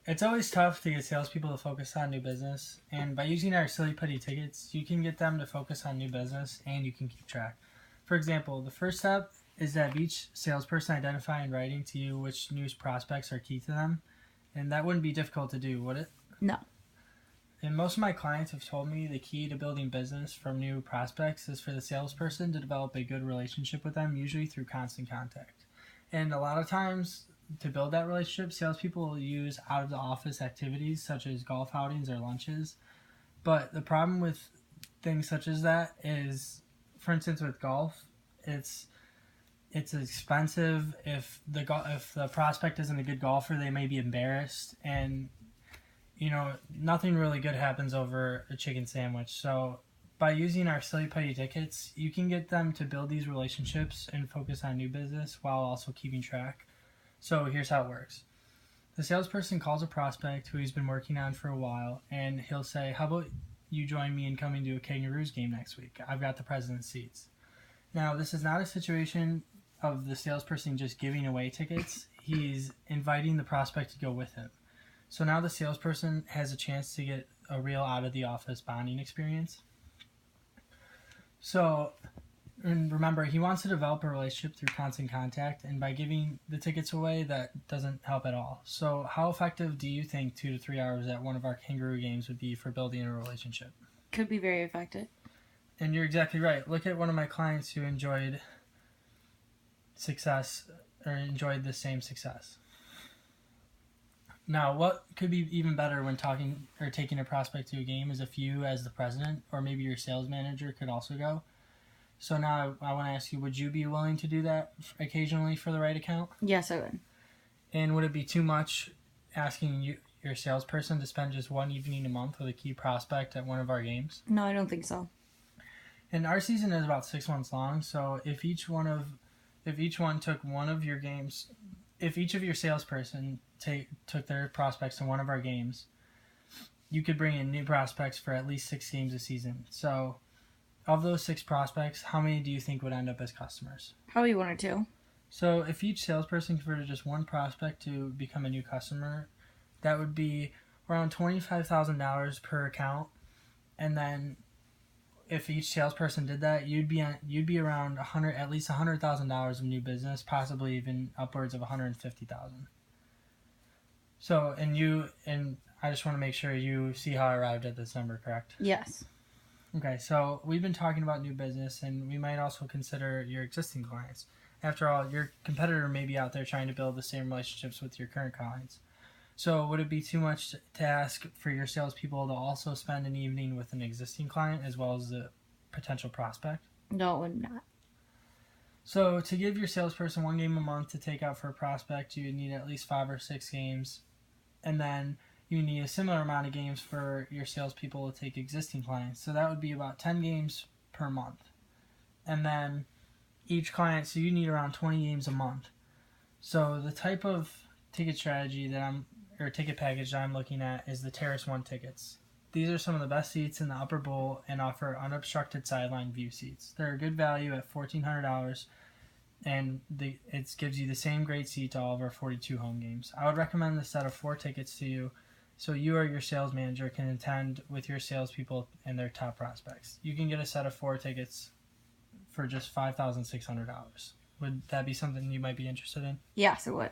It's always tough to get salespeople to focus on new business, and by using our silly putty tickets, you can get them to focus on new business and you can keep track. For example, the first step is that each salesperson identify in writing to you which new prospects are key to them, and that wouldn't be difficult to do, would it? No. And most of my clients have told me the key to building business from new prospects is for the salesperson to develop a good relationship with them, usually through constant contact. And a lot of times, to build that relationship, salespeople will use out of the office activities such as golf outings or lunches. But the problem with things such as that is, for instance, with golf, it's expensive. If the prospect isn't a good golfer, they may be embarrassed, and nothing really good happens over a chicken sandwich. So by using our silly putty tickets, you can get them to build these relationships and focus on new business while also keeping track. So here's how it works. The salesperson calls a prospect who he's been working on for a while, and he'll say, how about you join me in coming to a Kangaroos game next week? I've got the president's seats. Now, this is not a situation of the salesperson just giving away tickets. He's inviting the prospect to go with him. So now the salesperson has a chance to get a real out-of-the-office bonding experience. So, and remember, he wants to develop a relationship through constant contact, and by giving the tickets away, that doesn't help at all. So how effective do you think 2 to 3 hours at one of our Kangaroo games would be for building a relationship? Could be very effective. And you're exactly right. Look at one of my clients who enjoyed success, or enjoyed the same success. Now, what could be even better when talking or taking a prospect to a game is if you, as the president, or maybe your sales manager, could also go. So now I want to ask you, would you be willing to do that occasionally for the right account? Yes, I would. And would it be too much asking your salesperson to spend just one evening a month with a key prospect at one of our games? No, I don't think so. And our season is about 6 months long, so if each one took one of your games, if each of your salesperson took their prospects to one of our games, you could bring in new prospects for at least 6 games a season. So of those 6 prospects, how many do you think would end up as customers? Probably 1 or 2. So if each salesperson converted just one prospect to become a new customer, that would be around $25,000 per account. And then if each salesperson did that, you'd be around at least $100,000 of new business, possibly even upwards of $150,000. So, and I just want to make sure you see how I arrived at this number, correct? Yes. Okay, so we've been talking about new business, and we might also consider your existing clients. After all, your competitor may be out there trying to build the same relationships with your current clients. So would it be too much to ask for your salespeople to also spend an evening with an existing client as well as the potential prospect? No, it would not. So to give your salesperson 1 game a month to take out for a prospect, you need at least 5 or 6 games. And then you need a similar amount of games for your salespeople to take existing clients. So that would be about 10 games per month. And then each client, so you need around 20 games a month. So the type of ticket strategy ticket package that I'm looking at is the Terrace 1 tickets. These are some of the best seats in the upper bowl and offer unobstructed sideline view seats. They're a good value at $1,400, and it gives you the same great seat to all of our 42 home games. I would recommend the set of 4 tickets to you so you or your sales manager can attend with your salespeople and their top prospects. You can get a set of 4 tickets for just $5,600. Would that be something you might be interested in? Yes, it would.